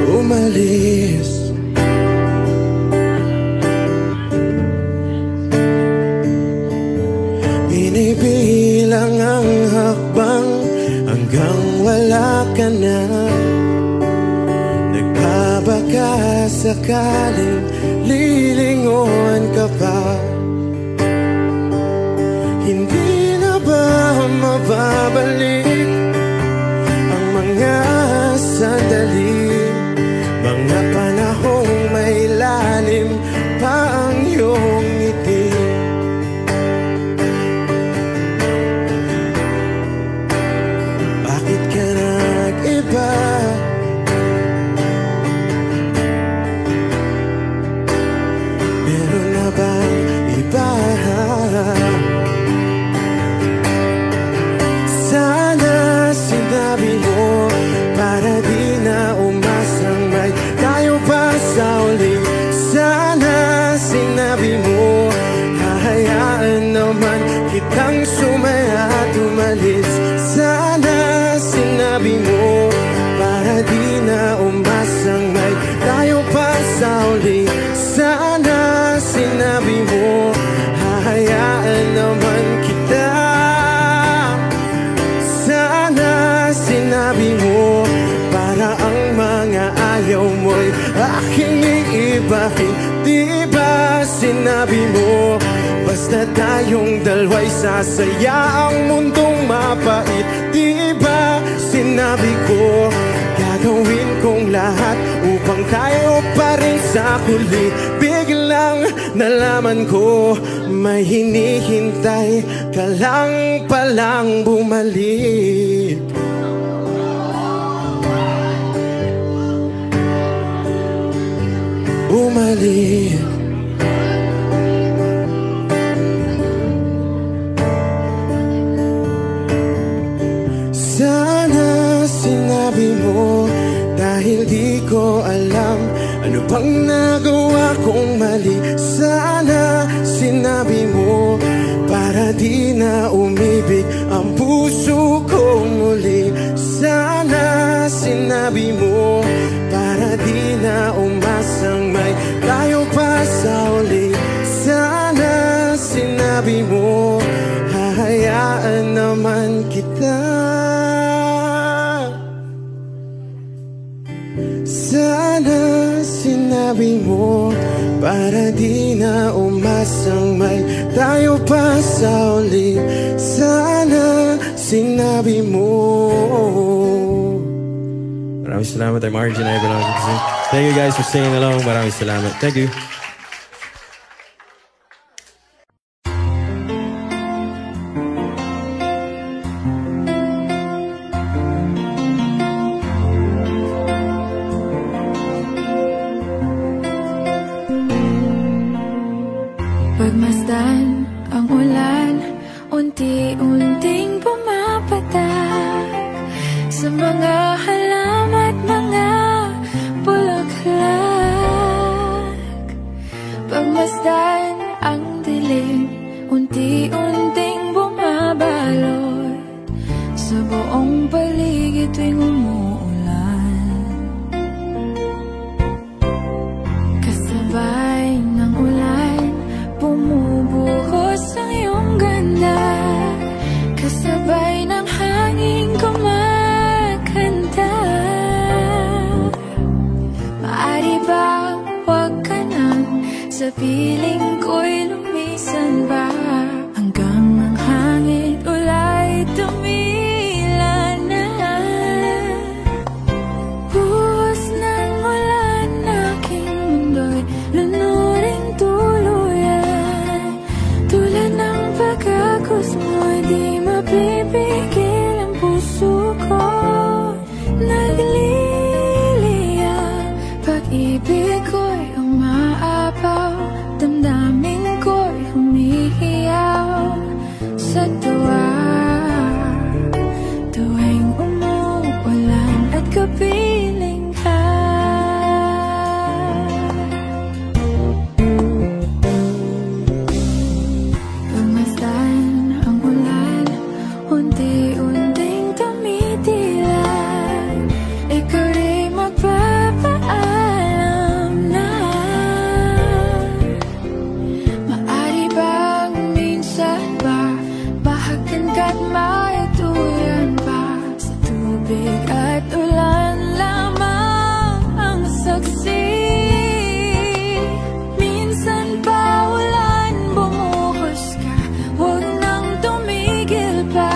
Umalis. Binibilang ang hakbang hanggang wala ka na. Nagbabaka sakaling lilingon ka pa. Hindi na ba mababalik ang mga sandali, mga panahong may lalim pa ang iyong ngiti? Bakit ka nag-iba? Meron na bang iba? kang sumaya at umalis. Sana sinabi mo para di na umasang may tayo pa sa uli. Sana sinabi mo hahayaan naman kita. Sana sinabi mo para ang mga ayaw mo'y aking iibahin. Di ba sinabi mo basta tayong dalawa'y sasaya ang mundong mapait. Di ba sinabi ko gagawin kong lahat upang tayo pa rin sa huli. Biglang nalaman ko may hinihintay ka lang palang bumalik. Bumalik. Sana sinabi mo dahil di ko alam ano bang nagawa kong mali. Sana sinabi mo para di na umibig ang puso ko muli. Sana sinabi mo para di na umasang may tayo pa sa uli. Sana sinabi mo hahayaan naman kita. Sana sinabi mo para di na umasang may tayo pa sa uli. Sana sinabi mo. Maraming salamat. I'm Arjun. Thank you guys for singing along. Maraming salamat. Thank you. Pagmasdan ang ulan, unti-unting pumapatak sa mga halaman at mga bulaklak. Pagmasdan ang dilim, unti-unting bumabalot sa buong paligid tuwing umuulan. Kasabay ng ulan, bumubuhos ang iyong ganda. Kasabay ng hangin kumakanta. Maaari ba huwag ka nang sa piling ko'y lumisan ba, hanggang ang hangin ulay tumila na. Buhos ng ulan, aking mundo'y lunuring tuluyan. Tulad ng pagkakos mo, di mapipigil ang puso ko. Nagliliyab, pag-ibig ko'y umaapaw, damdamin ko'y humihiyaw sa tuwa. Tuwing umuulan at kapiling ka. Pagmasdan ang ulan, unti-unting tumitilan. Ikaw rin magpapaalam na. Maaari bang minsan ba bahagan ka't maituyan pa, sa tubig at ulan lamang ang saksi. Minsan pa ulan, bumuhos ka, huwag nang tumigil pa.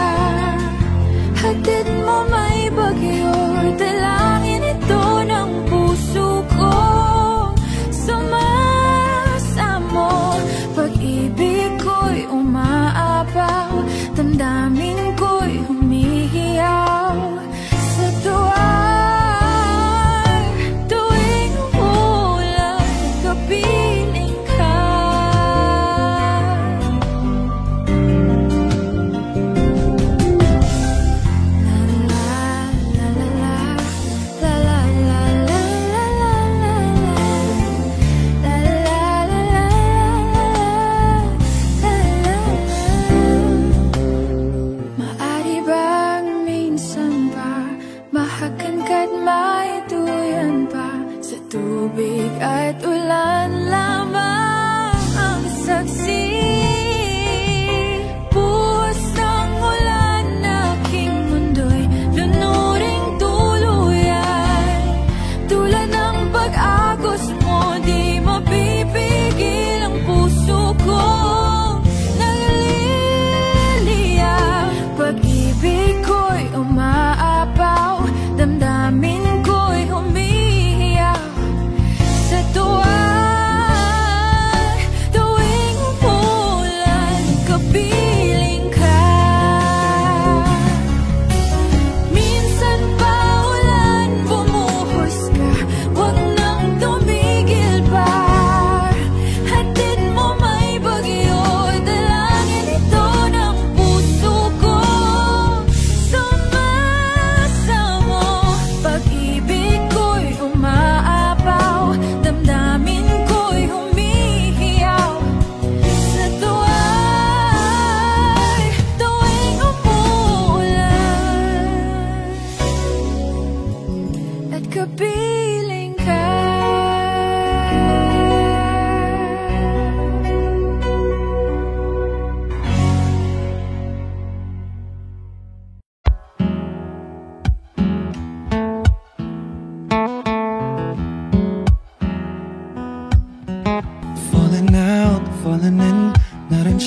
Hatid mo may bagyo, dalangin ito ng puso ko. Sumasamo, pag-ibig ko'y umaapaw, damdamin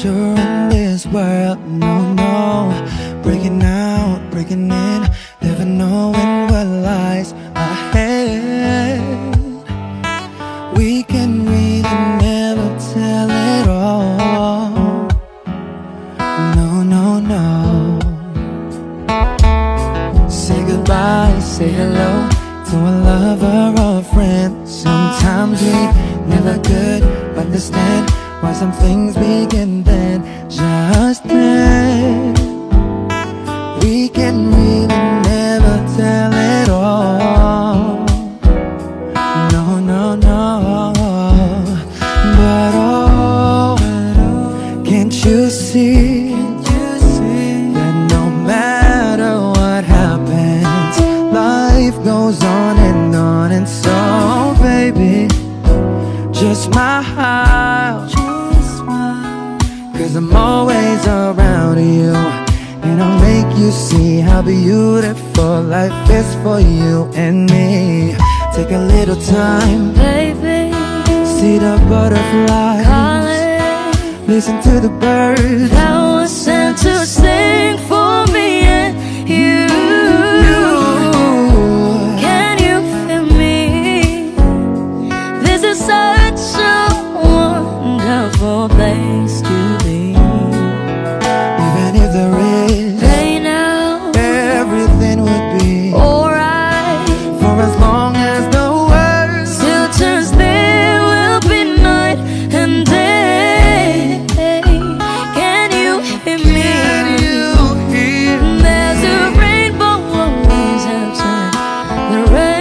adventure in this world. No, no, breaking out, breaking in, never knowing what lies ahead. We can really never tell it all. No, no, no. Say goodbye, say hello to a lover or a friend. Sometimes we never could understand why some things begin then, just then. We can really never tell it all. No, no, no. But oh, can't you see that no matter what happens, life goes on, and so baby, just smile, cause I'm always around you, and I'll make you see how beautiful life is for you and me. Take a little time, baby, see the butterflies, calling, listen to the birds that was sent to sing for me and you. Can you feel me? This is such a wonderful place to be. Even if there is Right now, everything would be alright. for as long as the world Still turns, there will be night and day. Can you hear me? can you hear? There's a rainbow always outside the rain.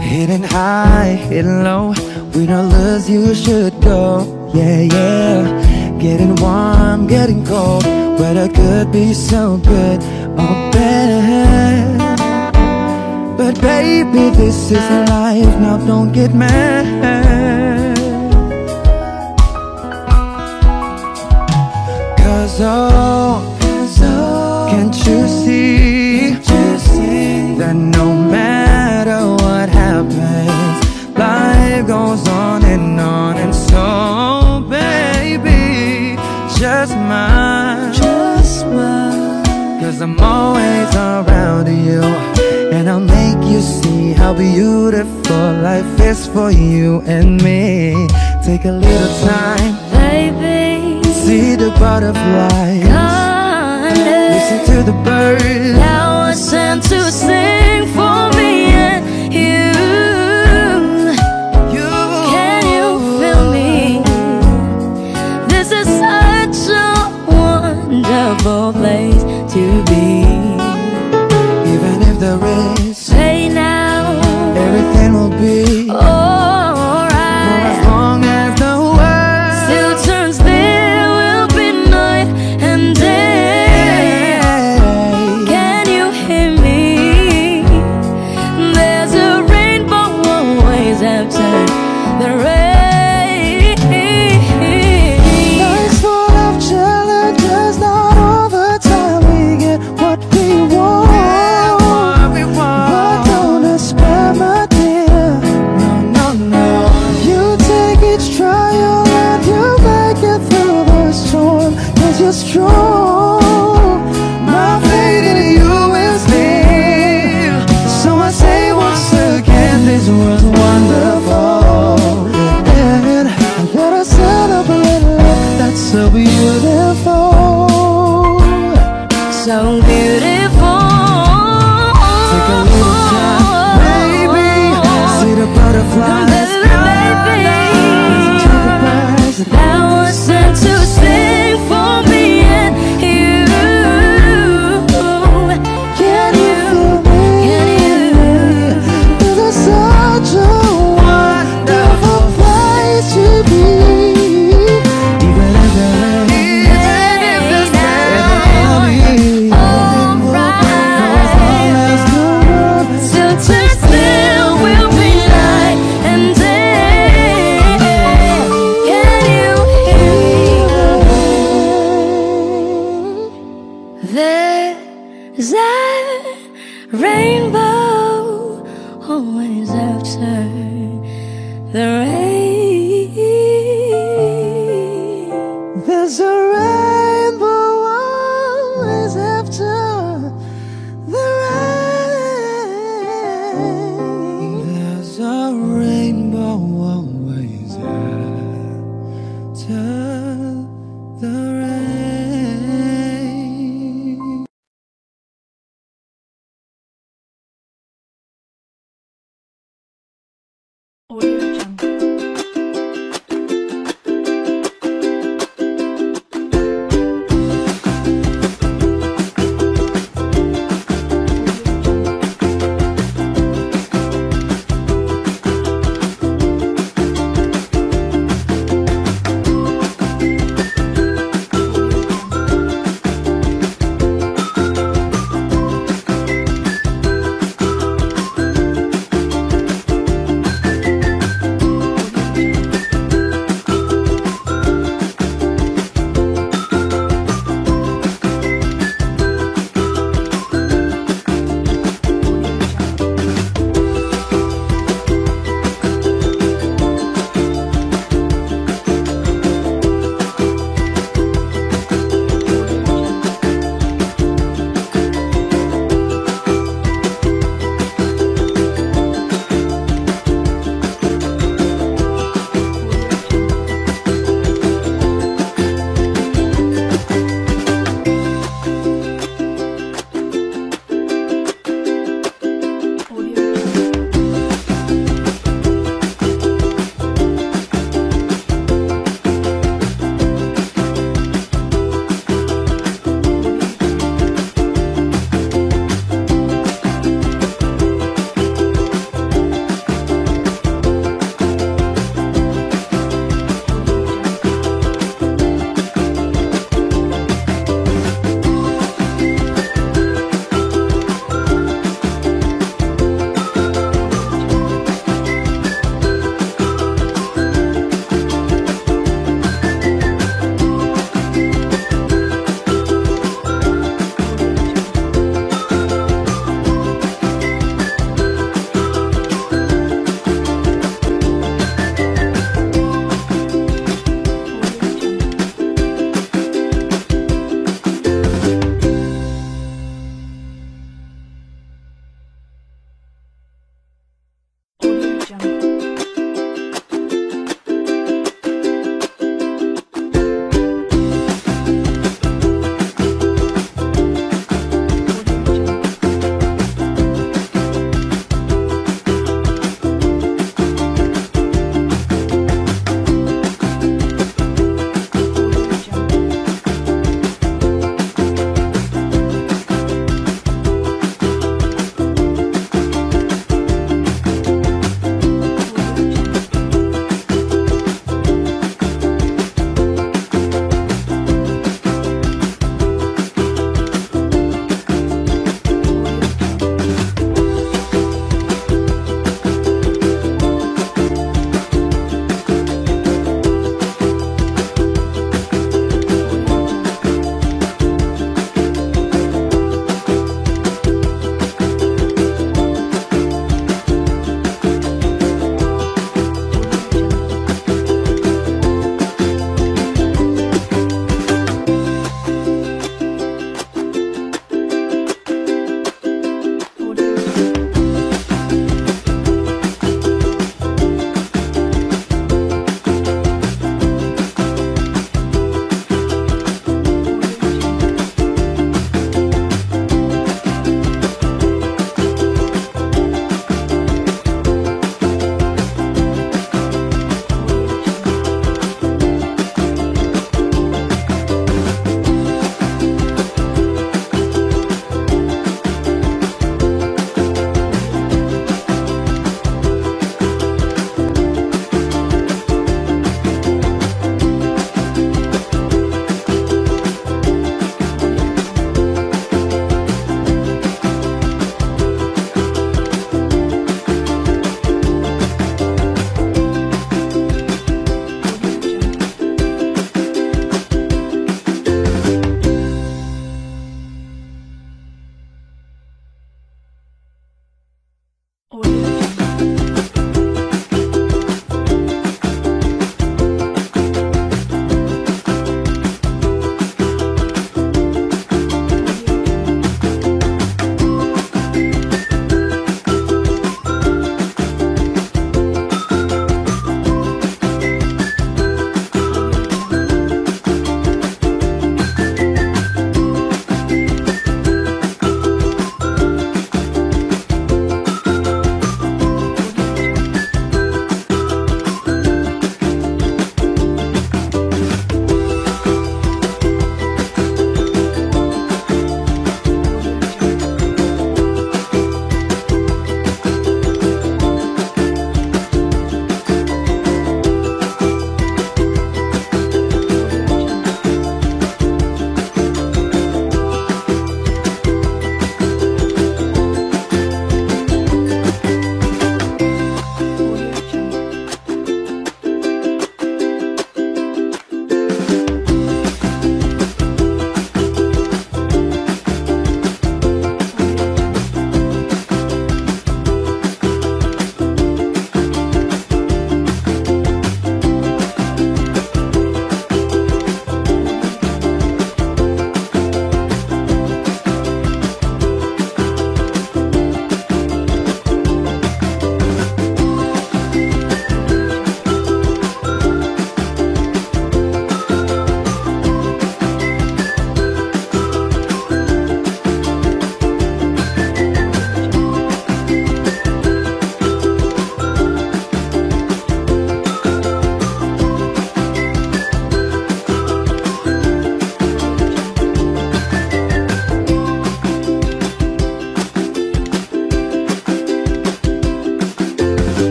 Hidden high, hidden low, we don't lose, you should go. Yeah, yeah, getting warm, getting cold, weather could be so good or bad. But baby, this is life, now don't get mad. Cause oh, can't you see that no matter what happens, life goes on, and so baby, just smile, cause I'm always around you, and I'll make you see how beautiful life is for you and me. Take a little time, Baby, see the butterflies, calling, listen to the birds that was sent to sing for me and you. Can you feel me? This is such a wonderful place to be. Even if there is Say now, everything will be for alright. as long as the world Still turns, there will be night and day. Can you hear me? There's a rainbow always after the rain. Life's full of challenges, not all the time we get what we want. But don't despair, my dear. No, no, no. You take each trial and you make it through the storm, cause you're strong. My faith in you is near. So I say once again, this world's wonderful. And I gotta celebrate love that's so beautiful. So beautiful. Take a little time, baby. See the butterflies, Baby, listen to the birds. that was sent to sing for me and after the rain. There's a rainbow always after the rain. There's a rainbow